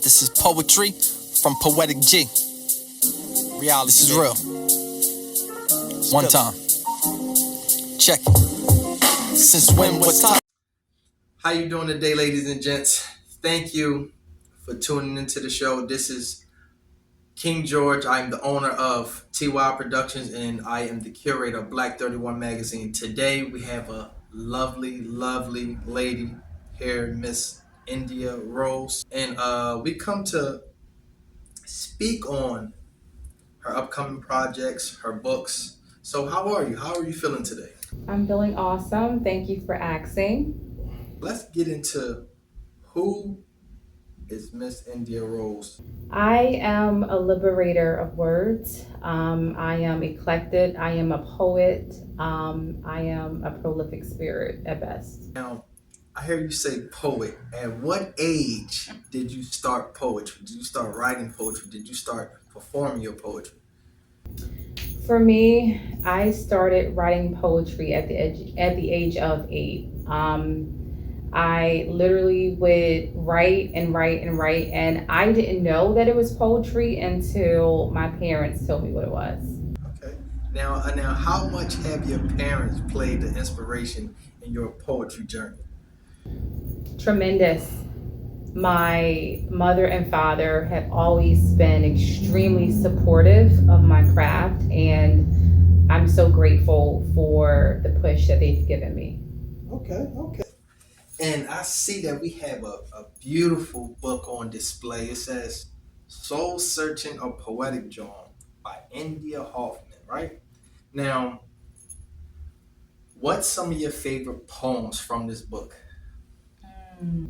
This is poetry from Poetic G. Reality. This is real. One time. Check it. Since when? What time? How you doing today, ladies and gents? Thank you for tuning into the show. This is King George. I am the owner of T.Y.I Productions, and I am the curator of BLK31 magazine. Today we have a lovely lady here, Miss Indea Rose, and we come to speak on her upcoming projects, her books. So how are you? How are you feeling today? I'm feeling awesome. Thank you for asking. Let's get into who is Miss Indea Rose. I am a liberator of words. I am eclectic. I am a poet. I am a prolific spirit at best. Now, I hear you say poet. At what age did you start poetry? Did you start writing poetry? Did you start performing your poetry? For me, I started writing poetry at the age of 8. I literally would write, and I didn't know that it was poetry until my parents told me what it was. Okay. Now, how much have your parents played the inspiration in your poetry journey? Tremendous. My mother and father have always been extremely supportive of my craft, and I'm so grateful for the push that they've given me. Okay. And I see that we have a beautiful book on display. It says Soul Searching a Poetic Journal by Indea Hoffman, right? Now, what's some of your favorite poems from this book?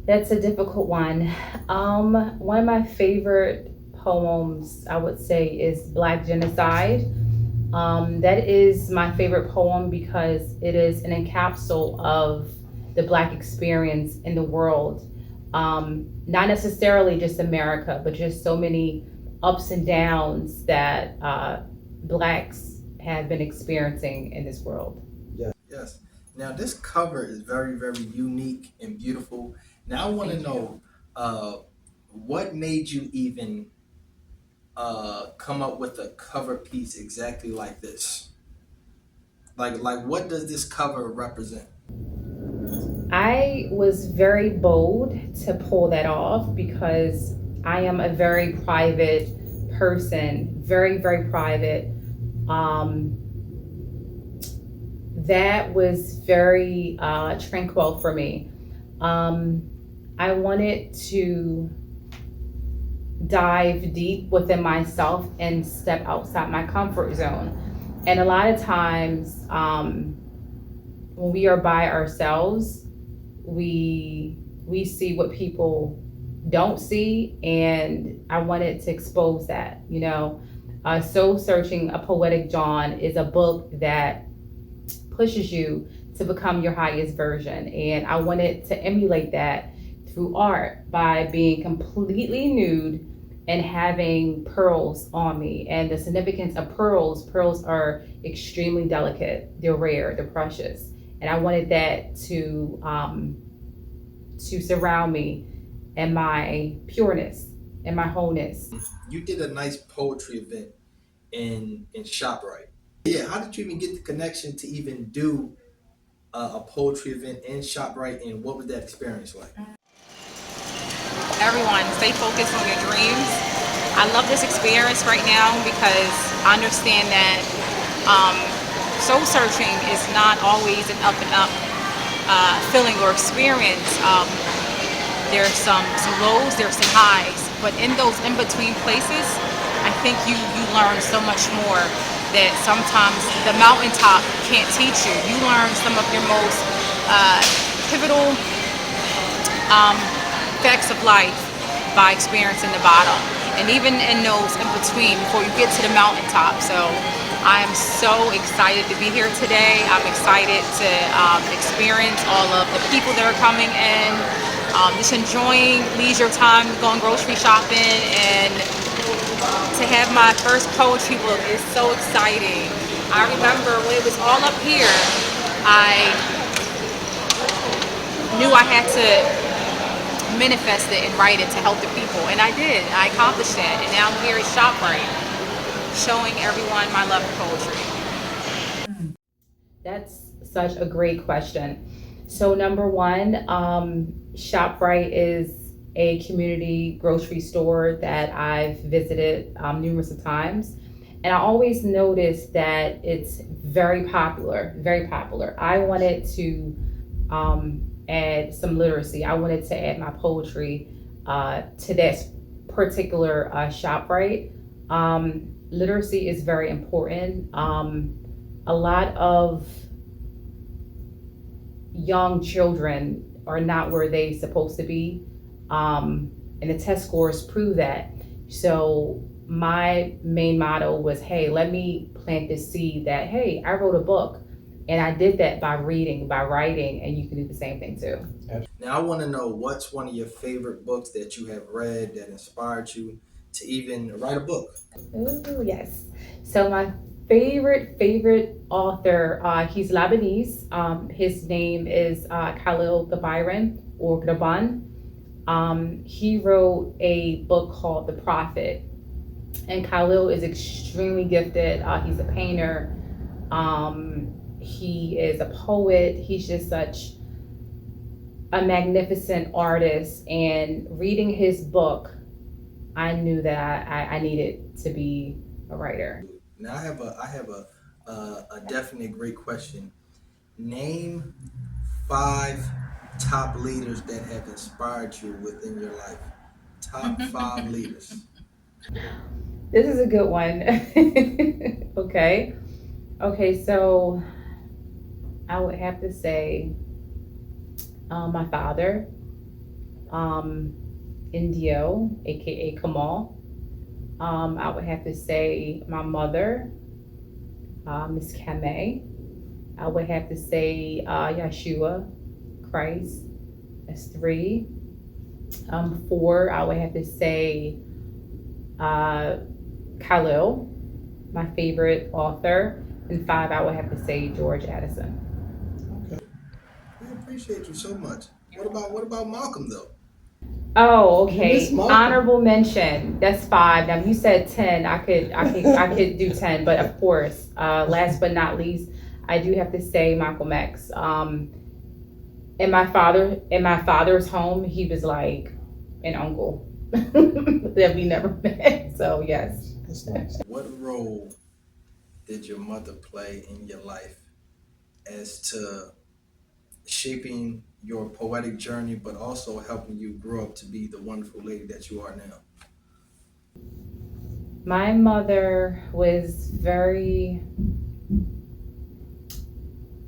That's a difficult one. One of my favorite poems, I would say, is Black Genocide. That is my favorite poem because it is an encapsule of the Black experience in the world. Not necessarily just America, but just so many ups and downs that Blacks have been experiencing in this world. Yes. Now, this cover is very unique and beautiful. Now, I want to know what made you even come up with a cover piece exactly like this? Like what does this cover represent? I was very bold to pull that off because I am a very private person, very private. Um, that was very tranquil for me. I wanted to dive deep within myself and step outside my comfort zone. And a lot of times, when we are by ourselves, we see what people don't see, and I wanted to expose that. Soul Searching a Poetic Dawn is a book that pushes you to become your highest version, and I wanted to emulate that through art by being completely nude and having pearls on me. And the significance of pearls are extremely delicate, they're rare, they're precious, and I wanted that to surround me and my pureness and my wholeness. You did a nice poetry event in ShopRite. Yeah, how did you even get the connection to even do a poetry event in ShopRite, and what was that experience like? Everyone, stay focused on your dreams. I love this experience right now because I understand that soul searching is not always an up and up feeling or experience. There's some lows, there's some highs, but in those in-between places, I think you learn so much more that sometimes the mountaintop can't teach you. You learn some of your most pivotal facts of life by experiencing the bottom, and even in those in between before you get to the mountaintop. So I am so excited to be here today. I'm excited to experience all of the people that are coming in, just enjoying leisure time, going grocery shopping, and to have my first poetry book is so exciting. I remember when it was all up here, I knew I had to manifest it and write it to help the people. And I did. I accomplished that. And now I'm here at ShopRite, showing everyone my love of poetry. That's such a great question. So number one, ShopRite is a community grocery store that I've visited numerous of times. And I always noticed that it's very popular, very popular. I wanted to add some literacy. I wanted to add my poetry to this particular ShopRite. Literacy is very important. A lot of young children are not where they supposed to be, and the test scores prove that. So my main motto was, hey, let me plant this seed that, hey, I wrote a book, and I did that by reading, by writing, and you can do the same thing too. Now I want to know, what's one of your favorite books that you have read that inspired you to even write a book? Oh yes. So my favorite author, he's Lebanese. His name is Khalil Gibran or Gibran. He wrote a book called The Prophet, and Khalil is extremely gifted. He's a painter. He is a poet. He's just such a magnificent artist. And reading his book, I knew that I needed to be a writer. Now I have a definite great question. Name 5 top leaders that have inspired you within your life. Top 5 leaders. This is a good one. Okay. Okay, so I would have to say my father, Indea, aka Kamal. I would have to say my mother, Miss Kame. I would have to say Yeshua, Christ. That's 3. 4, I would have to say Khalil, my favorite author. And 5, I would have to say George Addison. Okay. We appreciate you so much. What about Malcolm though? Oh, You miss okay. Malcolm. Honorable mention. That's 5. Now you said 10. I could do 10, but of course, last but not least, I do have to say Malcolm X. In my father's home, he was like an uncle that we never met. So yes. That's nice. What role did your mother play in your life as to shaping your poetic journey, but also helping you grow up to be the wonderful lady that you are now? My mother was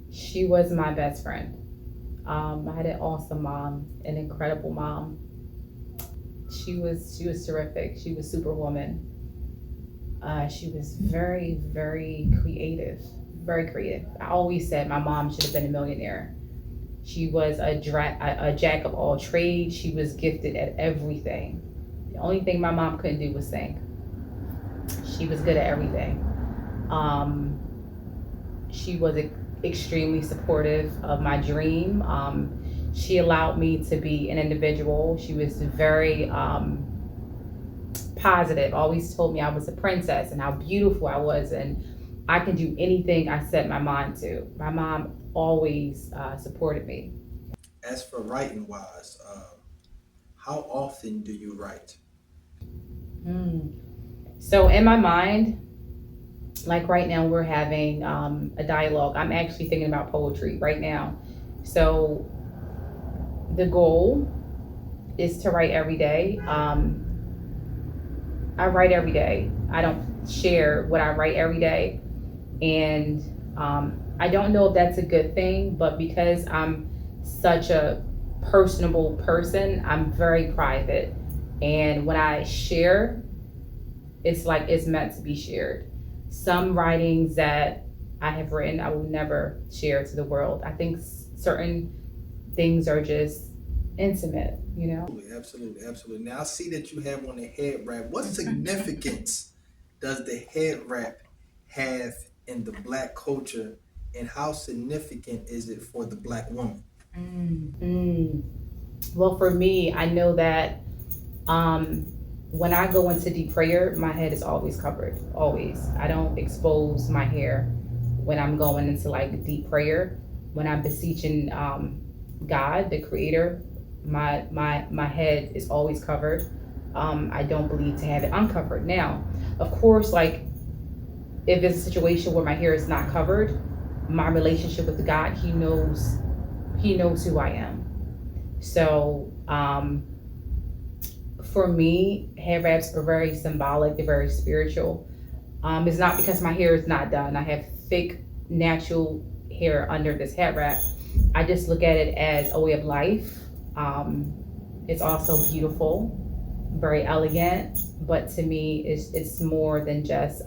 she was my best friend. I had an awesome mom, an incredible mom. She was terrific. She was superwoman. She was very creative, very creative. I always said my mom should have been a millionaire. She was a jack of all trades. She was gifted at everything. The only thing my mom couldn't do was sing. She was good at everything. Um, she was extremely supportive of my dream. She allowed me to be an individual. She was very positive, always told me I was a princess and how beautiful I was, and I can do anything I set my mind to. My mom always supported me. As for writing wise, how often do you write? Hmm. So in my mind, like right now, we're having a dialogue. I'm actually thinking about poetry right now. So the goal is to write every day. I write every day. I don't share what I write every day. And I don't know if that's a good thing, but because I'm such a personable person, I'm very private. And when I share, it's like it's meant to be shared. Some writings that I have written, I will never share to the world. I think certain things are just intimate, you know? Absolutely. Now I see that you have on the head wrap. What significance does the head wrap have in the Black culture, and how significant is it for the Black woman? Mm. Well, for me, I know that when I go into deep prayer, my head is always covered, always. I don't expose my hair when I'm going into like deep prayer. When I'm beseeching God, the Creator, my head is always covered. I don't believe to have it uncovered. Now, of course, like if it's a situation where my hair is not covered, my relationship with God, He knows who I am. So for me, hair wraps are very symbolic, they're very spiritual. It's not because my hair is not done. I have thick, natural hair under this head wrap. I just look at it as a way of life. It's also beautiful, very elegant, but to me, it's more than just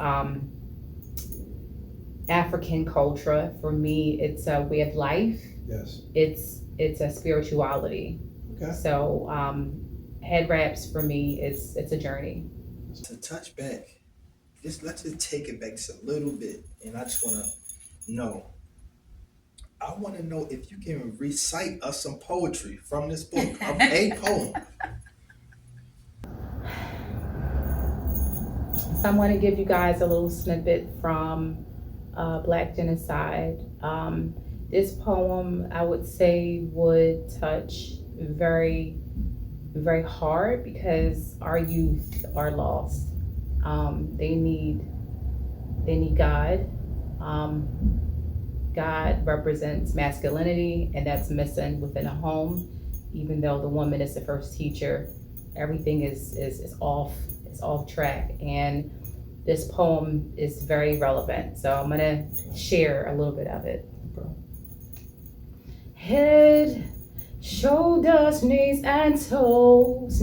African culture. For me, it's a way of life. Yes. It's a spirituality. Okay. So head wraps for me, it's a journey. To touch back, let's just take it back just a little bit, and I just want to know. I want to know if you can recite us some poetry from this book, a poem. So I'm going to give you guys a little snippet from Black Genocide. This poem, I would say, would touch very, very hard because our youth are lost. They need God. God represents masculinity, and that's missing within a home. Even though the woman is the first teacher, everything is off. It's off track, and this poem is very relevant. So I'm gonna share a little bit of it. Head, shoulders, knees and toes,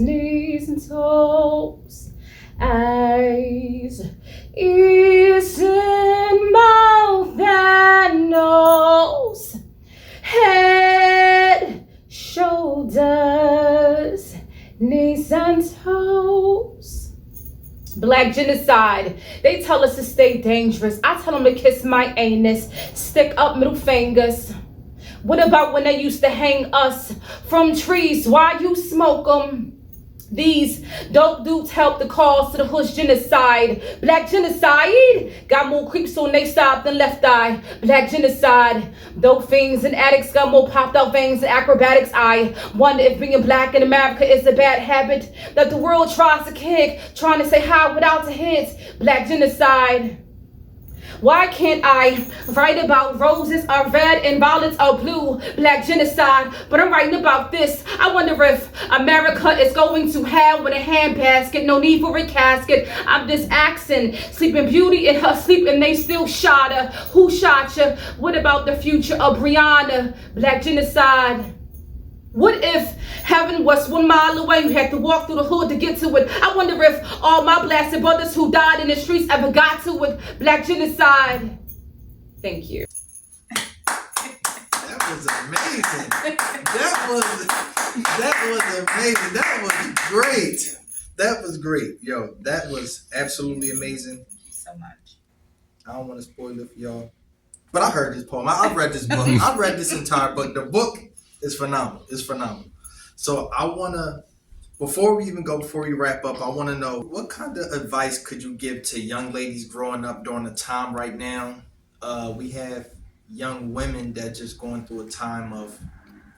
eyes, ears and mouth and nose, head, shoulders, knees and toes. Black genocide, they tell us to stay dangerous. I tell them to kiss my anus, stick up middle fingers. What about when they used to hang us from trees? Why you smoke them? These dope dudes help the cause to the hood genocide. Black genocide got more creeps on they side than left eye. Black genocide, dope fiends and addicts got more popped out veins and acrobatics. I wonder if being black in America is a bad habit that the world tries to kick, trying to say hi without the hits. Black genocide. Why can't I write about roses are red and violets are blue? Black genocide, but I'm writing about this. I wonder if America is going to hell with a handbasket, no need for a casket. I'm just asking, Sleeping Beauty in her sleep and they still shot her. Who shot you? What about the future of Brianna? Black genocide. What if heaven was 1 mile away? You had to walk through the hood to get to it. I wonder if all my blasted brothers who died in the streets ever got to it. Black genocide. Thank you. That was amazing. That was amazing. That was great. That was great. Yo, that was absolutely amazing. Thank you so much. I don't want to spoil it for y'all. But I heard this poem. I've read this book. I've read this entire book. The book is phenomenal. It's phenomenal. So I want to, before we wrap up, I want to know what kind of advice could you give to young ladies growing up during the time right now? We have young women that just going through a time of,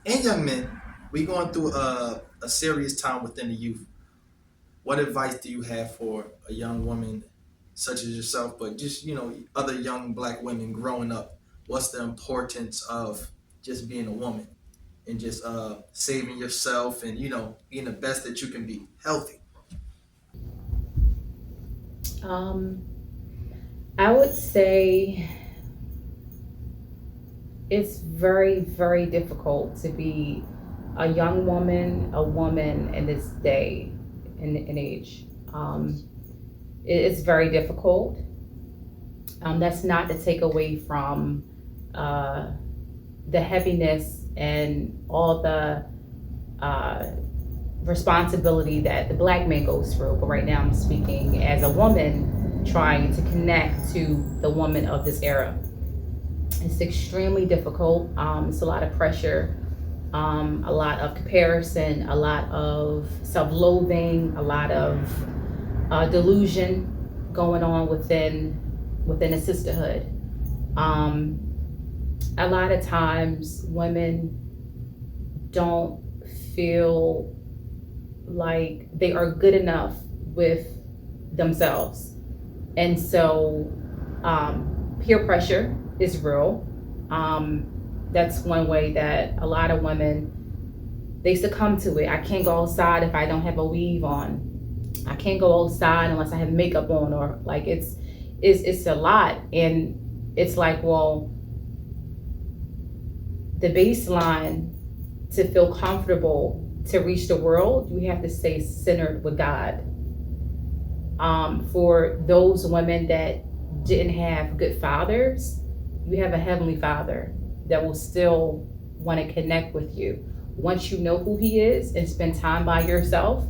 and young men, we going through a serious time within the youth. What advice do you have for a young woman such as yourself, but just, other young black women growing up? What's the importance of just being a woman and just saving yourself and, being the best that you can be, healthy? I would say it's very, very difficult to be a young woman, a woman in this day and age. It's very difficult. That's not to take away from the heaviness and all the responsibility that the black man goes through. But right now I'm speaking as a woman trying to connect to the woman of this era. It's extremely difficult. It's a lot of pressure a lot of comparison, a lot of self-loathing, a lot of delusion going on within a sisterhood. Um, a lot of times, women don't feel like they are good enough with themselves, and so peer pressure is real. That's one way that a lot of women they succumb to it. I can't go outside if I don't have a weave on. I can't go outside unless I have makeup on, or like it's a lot, and it's like, well, the baseline to feel comfortable to reach the world, you have to stay centered with God. For those women that didn't have good fathers, you have a heavenly father that will still want to connect with you. Once you know who he is and spend time by yourself,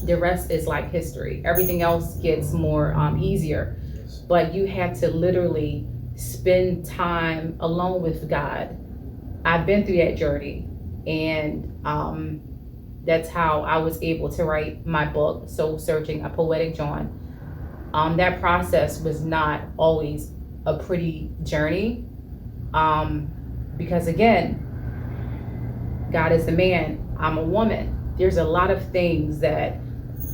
the rest is like history. Everything else gets more easier. But you have to literally spend time alone with God. I've been through that journey, and that's how I was able to write my book, Soul Searching, A Poetic Dawn. That process was not always a pretty journey, because again, God is the man, I'm a woman. There's a lot of things that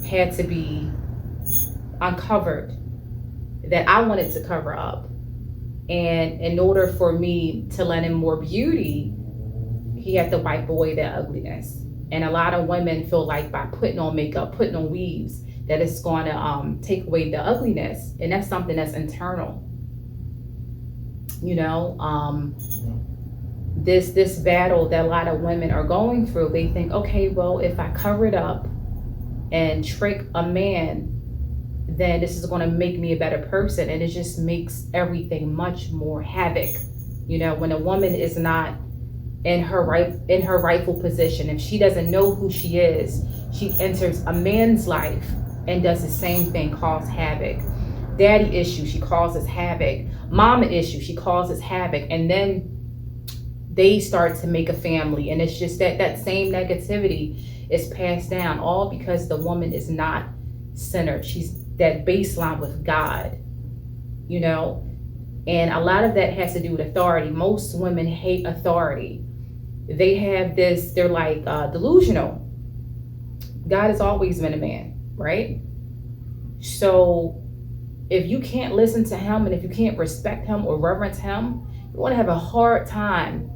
had to be uncovered that I wanted to cover up. And in order for me to let in more beauty, he had to wipe away that ugliness. And a lot of women feel like by putting on makeup, putting on weaves, that it's going to take away the ugliness. And that's something that's internal. You know, this battle that a lot of women are going through, they think, okay, well, if I cover it up and trick a man, then this is going to make me a better person. And it just makes everything much more havoc. You know, when a woman is not in her rightful position, if she doesn't know who she is, she enters a man's life and does the same thing, cause havoc. Daddy issue, she causes havoc. Mama issue, she causes havoc. And then they start to make a family, and it's just that same negativity is passed down, all because the woman is not centered. She's that baseline with God, you know. And a lot of that has to do with authority. Most women hate authority. They have this, they're like delusional. God has always been a man, right? So if you can't listen to him, and if you can't respect him or reverence him, you're going to have a hard time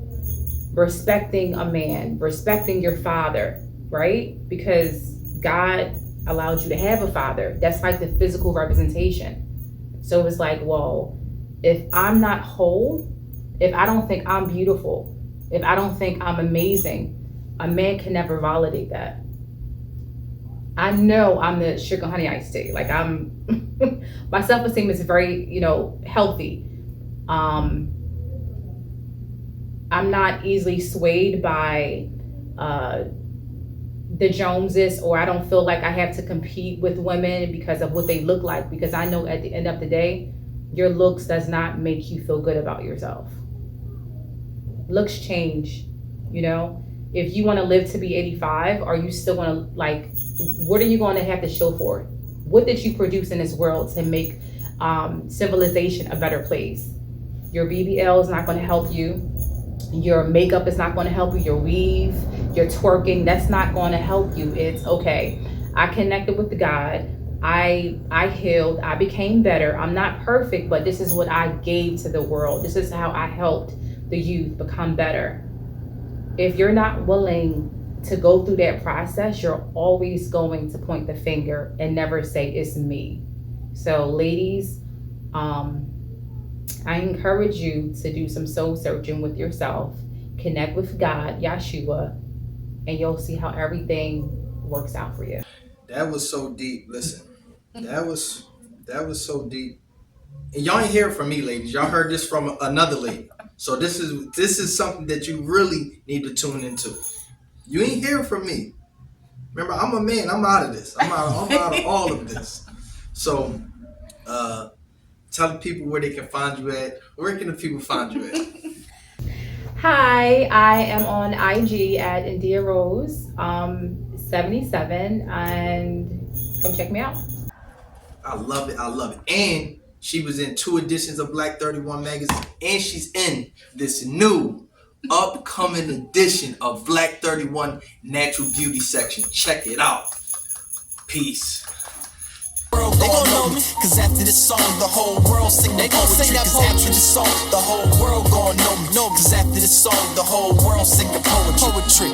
respecting a man, respecting your father, right? Because God allowed you to have a father. That's like the physical representation. So it's like, well, if I'm not whole, if I don't think I'm beautiful, if I don't think I'm amazing, a man can never validate that. I know I'm the sugar honey iced tea. Like my self-esteem is very, healthy. I'm not easily swayed by the Joneses, or I don't feel like I have to compete with women because of what they look like, because I know at the end of the day, your looks does not make you feel good about yourself. Looks change, if you want to live to be 85, are you still going to what are you going to have to show for it? What did you produce in this world to make civilization a better place? Your BBL is not going to help you. Your makeup is not going to help you. Your weave, your twerking, that's not going to help you. It's okay. I connected with God. I healed. I became better. I'm not perfect, but this is what I gave to the world. This is how I helped the youth become better. If you're not willing to go through that process, you're always going to point the finger and never say it's me. So ladies, I encourage you to do some soul searching with yourself, connect with God, Yeshua, and you'll see how everything works out for you. That was so deep. Listen, that was so deep. And y'all ain't hear it from me, ladies. Y'all heard this from another lady. So this is something that you really need to tune into. You ain't hear from me. Remember, I'm a man. I'm out of this. I'm out of all of this. So, tell the people where they can find you at. Where can the people find you at? Hi, I am on IG at Indea Rose 77, and come check me out. I love it. I love it. And she was in 2 editions of Black 31 magazine, and she's in this new upcoming edition of Black 31 Natural Beauty section. Check it out. Peace. They gon' know me, cause after this song, the whole world sing the poetry. Cause after this song, the whole world gon' know me. Cause after this song, the whole world sing the poetry.